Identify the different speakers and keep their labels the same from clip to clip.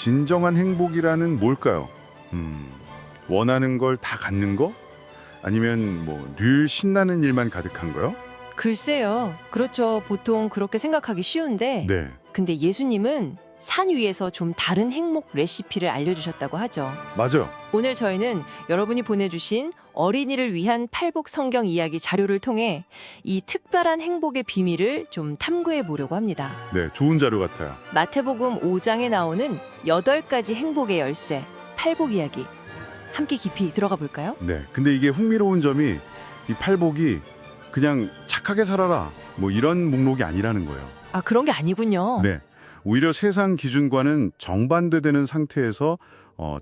Speaker 1: 진정한 행복이라는 뭘까요? 원하는 걸 다 갖는 거? 아니면 늘 신나는 일만 가득한 거요?
Speaker 2: 글쎄요. 그렇죠. 보통 그렇게 생각하기 쉬운데
Speaker 1: 네,
Speaker 2: 근데 예수님은 산 위에서 좀 다른 행복 레시피를 알려주셨다고 하죠.
Speaker 1: 맞아요.
Speaker 2: 오늘 저희는 여러분이 보내주신 어린이를 위한 팔복 성경 이야기 자료를 통해 이 특별한 행복의 비밀을 좀 탐구해 보려고 합니다.
Speaker 1: 네, 좋은 자료 같아요.
Speaker 2: 마태복음 5장에 나오는 8가지 행복의 열쇠, 팔복 이야기. 함께 깊이 들어가 볼까요?
Speaker 1: 네, 근데 이게 흥미로운 점이 이 팔복이 그냥 착하게 살아라 이런 목록이 아니라는 거예요.
Speaker 2: 아, 그런 게 아니군요.
Speaker 1: 네, 오히려 세상 기준과는 정반대되는 상태에서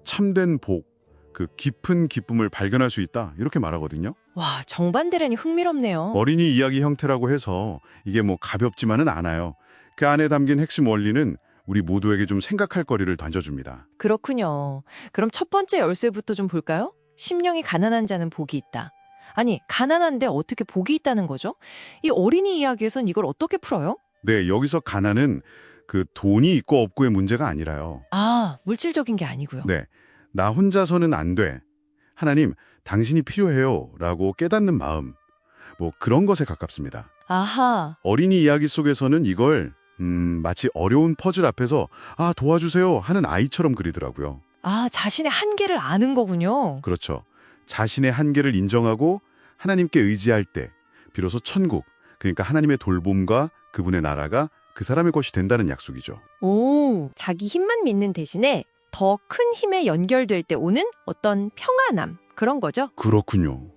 Speaker 1: 참된 복, 그 깊은 기쁨을 발견할 수 있다 이렇게 말하거든요.
Speaker 2: 와, 정반대라니 흥미롭네요.
Speaker 1: 어린이 이야기 형태라고 해서 이게 가볍지만은 않아요. 그 안에 담긴 핵심 원리는 우리 모두에게 좀 생각할 거리를 던져줍니다.
Speaker 2: 그렇군요. 그럼 첫 번째 열쇠부터 좀 볼까요? 심령이 가난한 자는 복이 있다. 아니, 가난한데 어떻게 복이 있다는 거죠? 이 어린이 이야기에선 이걸 어떻게 풀어요?
Speaker 1: 네, 여기서 가난은 그 돈이 있고 없고의 문제가 아니라요.
Speaker 2: 아, 물질적인 게 아니고요.
Speaker 1: 네, 나 혼자서는 안 돼. 하나님, 당신이 필요해요. 라고 깨닫는 마음. 그런 것에 가깝습니다.
Speaker 2: 아하,
Speaker 1: 어린이 이야기 속에서는 이걸 마치 어려운 퍼즐 앞에서 도와주세요 하는 아이처럼 그리더라고요.
Speaker 2: 아, 자신의 한계를 아는 거군요.
Speaker 1: 그렇죠. 자신의 한계를 인정하고 하나님께 의지할 때 비로소 천국, 그러니까 하나님의 돌봄과 그분의 나라가 그 사람의 것이 된다는 약속이죠.
Speaker 2: 오, 자기 힘만 믿는 대신에 더 큰 힘에 연결될 때 오는 어떤 평안함, 그런 거죠?
Speaker 1: 그렇군요.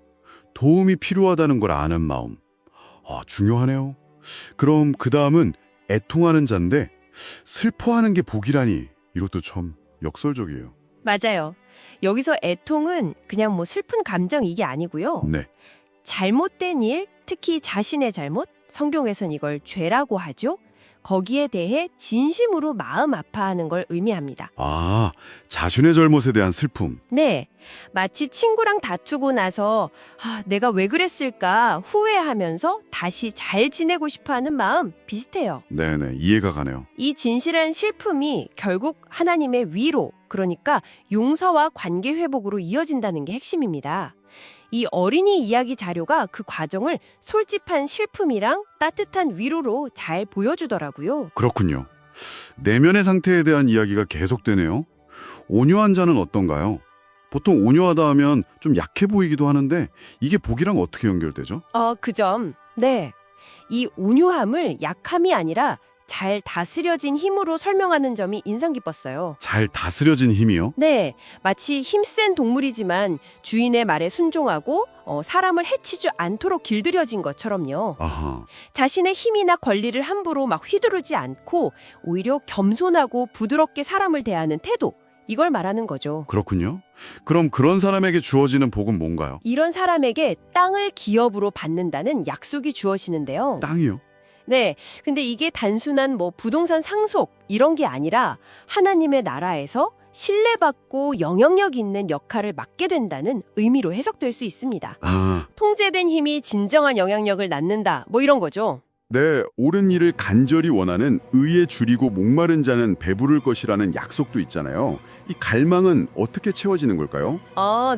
Speaker 1: 도움이 필요하다는 걸 아는 마음. 중요하네요. 그럼 그 다음은 애통하는 자인데 슬퍼하는 게 복이라니 이것도 참 역설적이에요.
Speaker 2: 맞아요. 여기서 애통은 그냥 슬픈 감정 이게 아니고요.
Speaker 1: 네,
Speaker 2: 잘못된 일, 특히 자신의 잘못, 성경에선 이걸 죄라고 하죠. 거기에 대해 진심으로 마음 아파하는 걸 의미합니다.
Speaker 1: 자신의 잘못에 대한 슬픔.
Speaker 2: 네, 마치 친구랑 다투고 나서 내가 왜 그랬을까 후회하면서 다시 잘 지내고 싶어하는 마음 비슷해요.
Speaker 1: 네네, 이해가 가네요.
Speaker 2: 이 진실한 슬픔이 결국 하나님의 위로, 그러니까 용서와 관계 회복으로 이어진다는 게 핵심입니다. 이 어린이 이야기 자료가 그 과정을 솔직한 슬픔이랑 따뜻한 위로로 잘 보여주더라고요.
Speaker 1: 그렇군요. 내면의 상태에 대한 이야기가 계속되네요. 온유한 자는 어떤가요? 보통 온유하다 하면 좀 약해 보이기도 하는데 이게 복이랑 어떻게 연결되죠?
Speaker 2: 그 점. 네. 이 온유함을 약함이 아니라 잘 다스려진 힘으로 설명하는 점이 인상 깊었어요.
Speaker 1: 잘 다스려진 힘이요?
Speaker 2: 네, 마치 힘센 동물이지만 주인의 말에 순종하고 사람을 해치지 않도록 길들여진 것처럼요.
Speaker 1: 아하,
Speaker 2: 자신의 힘이나 권리를 함부로 막 휘두르지 않고 오히려 겸손하고 부드럽게 사람을 대하는 태도, 이걸 말하는 거죠.
Speaker 1: 그렇군요. 그럼 그런 사람에게 주어지는 복은 뭔가요?
Speaker 2: 이런 사람에게 땅을 기업으로 받는다는 약속이 주어지는데요.
Speaker 1: 땅이요?
Speaker 2: 네, 근데 이게 단순한 부동산 상속 이런 게 아니라 하나님의 나라에서 신뢰받고 영향력 있는 역할을 맡게 된다는 의미로 해석될 수 있습니다. 통제된 힘이 진정한 영향력을 낳는다, 이런 거죠.
Speaker 3: 네, 옳은 일을 간절히 원하는 의에 줄이고 목마른 자는 배부를 것이라는 약속도 있잖아요. 이 갈망은 어떻게 채워지는 걸까요?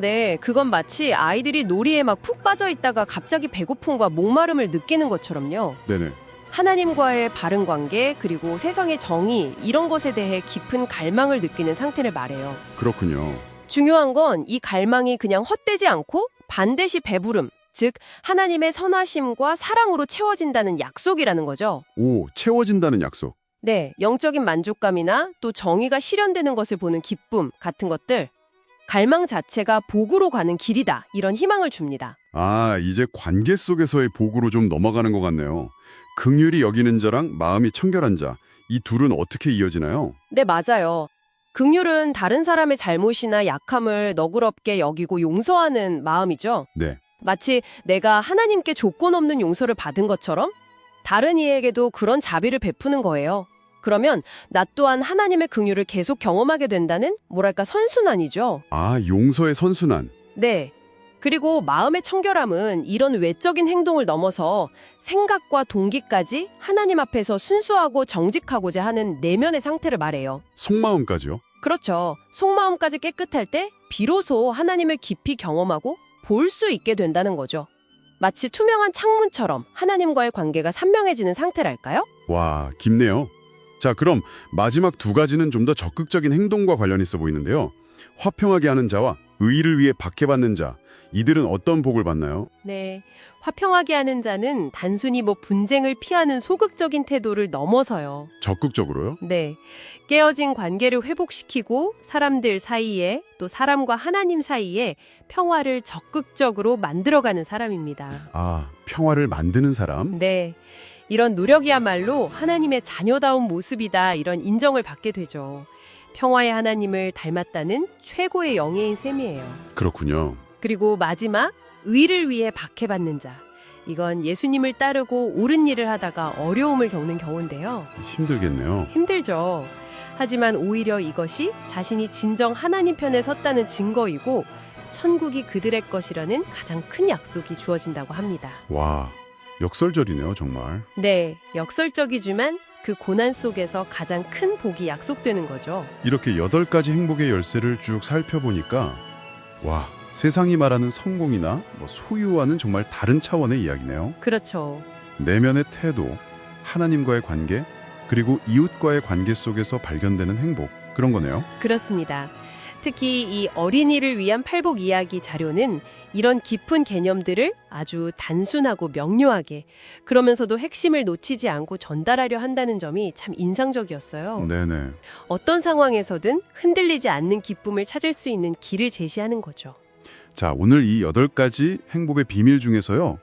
Speaker 2: 네, 그건 마치 아이들이 놀이에 막 푹 빠져 있다가 갑자기 배고픔과 목마름을 느끼는 것처럼요.
Speaker 3: 네네.
Speaker 2: 하나님과의 바른 관계, 그리고 세상의 정의, 이런 것에 대해 깊은 갈망을 느끼는 상태를 말해요.
Speaker 3: 그렇군요.
Speaker 2: 중요한 건 이 갈망이 그냥 헛되지 않고 반드시 배부름, 즉 하나님의 선하심과 사랑으로 채워진다는 약속이라는 거죠.
Speaker 3: 채워진다는 약속.
Speaker 2: 네, 영적인 만족감이나 또 정의가 실현되는 것을 보는 기쁨 같은 것들, 갈망 자체가 복으로 가는 길이다, 이런 희망을 줍니다.
Speaker 3: 이제 관계 속에서의 복으로 좀 넘어가는 것 같네요. 긍휼히 여기는 자랑 마음이 청결한 자, 이 둘은 어떻게 이어지나요?
Speaker 2: 네, 맞아요. 긍휼은 다른 사람의 잘못이나 약함을 너그럽게 여기고 용서하는 마음이죠.
Speaker 3: 네.
Speaker 2: 마치 내가 하나님께 조건 없는 용서를 받은 것처럼 다른 이에게도 그런 자비를 베푸는 거예요. 그러면 나 또한 하나님의 긍휼을 계속 경험하게 된다는 선순환이죠.
Speaker 3: 용서의 선순환.
Speaker 2: 네. 그리고 마음의 청결함은 이런 외적인 행동을 넘어서 생각과 동기까지 하나님 앞에서 순수하고 정직하고자 하는 내면의 상태를 말해요.
Speaker 3: 속마음까지요?
Speaker 2: 그렇죠. 속마음까지 깨끗할 때 비로소 하나님을 깊이 경험하고 볼 수 있게 된다는 거죠. 마치 투명한 창문처럼 하나님과의 관계가 선명해지는 상태랄까요?
Speaker 3: 와, 깊네요. 자, 그럼 마지막 두 가지는 좀 더 적극적인 행동과 관련 있어 보이는데요. 화평하게 하는 자와 의의를 위해 박해받는 자, 이들은 어떤 복을 받나요?
Speaker 2: 네. 화평하게 하는 자는 단순히 분쟁을 피하는 소극적인 태도를 넘어서요.
Speaker 3: 적극적으로요?
Speaker 2: 네. 깨어진 관계를 회복시키고 사람들 사이에 또 사람과 하나님 사이에 평화를 적극적으로 만들어가는 사람입니다.
Speaker 3: 아, 평화를 만드는 사람?
Speaker 2: 네. 이런 노력이야말로 하나님의 자녀다운 모습이다 이런 인정을 받게 되죠. 평화의 하나님을 닮았다는 최고의 영예인 셈이에요.
Speaker 3: 그렇군요.
Speaker 2: 그리고 마지막, 의를 위해 박해받는 자. 이건 예수님을 따르고 옳은 일을 하다가 어려움을 겪는 경우인데요.
Speaker 3: 힘들겠네요.
Speaker 2: 힘들죠. 하지만 오히려 이것이 자신이 진정 하나님 편에 섰다는 증거이고 천국이 그들의 것이라는 가장 큰 약속이 주어진다고 합니다.
Speaker 3: 와, 역설절이네요, 정말.
Speaker 2: 네, 역설적이지만 그 고난 속에서 가장 큰 복이 약속되는 거죠.
Speaker 3: 이렇게 8가지 행복의 열쇠를 쭉 살펴보니까 와, 세상이 말하는 성공이나 소유와는 정말 다른 차원의 이야기네요.
Speaker 2: 그렇죠.
Speaker 3: 내면의 태도, 하나님과의 관계, 그리고 이웃과의 관계 속에서 발견되는 행복, 그런 거네요.
Speaker 2: 그렇습니다. 특히 이 어린이를 위한 팔복 이야기 자료는 이런 깊은 개념들을 아주 단순하고 명료하게 그러면서도 핵심을 놓치지 않고 전달하려 한다는 점이 참 인상적이었어요.
Speaker 3: 네네.
Speaker 2: 어떤 상황에서든 흔들리지 않는 기쁨을 찾을 수 있는 길을 제시하는 거죠.
Speaker 3: 자, 오늘 이 8가지 행복의 비밀 중에서요,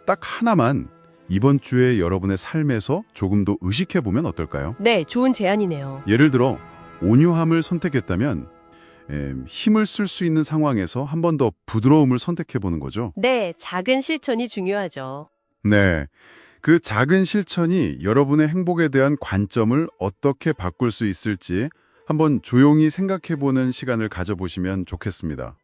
Speaker 3: 딱 하나만 이번 주에 여러분의 삶에서 조금 더 의식해보면 어떨까요?
Speaker 2: 네, 좋은 제안이네요.
Speaker 3: 예를 들어 온유함을 선택했다면 힘을 쓸 수 있는 상황에서 한 번 더 부드러움을 선택해보는 거죠.
Speaker 2: 네, 작은 실천이 중요하죠.
Speaker 3: 네, 그 작은 실천이 여러분의 행복에 대한 관점을 어떻게 바꿀 수 있을지 한번 조용히 생각해보는 시간을 가져보시면 좋겠습니다.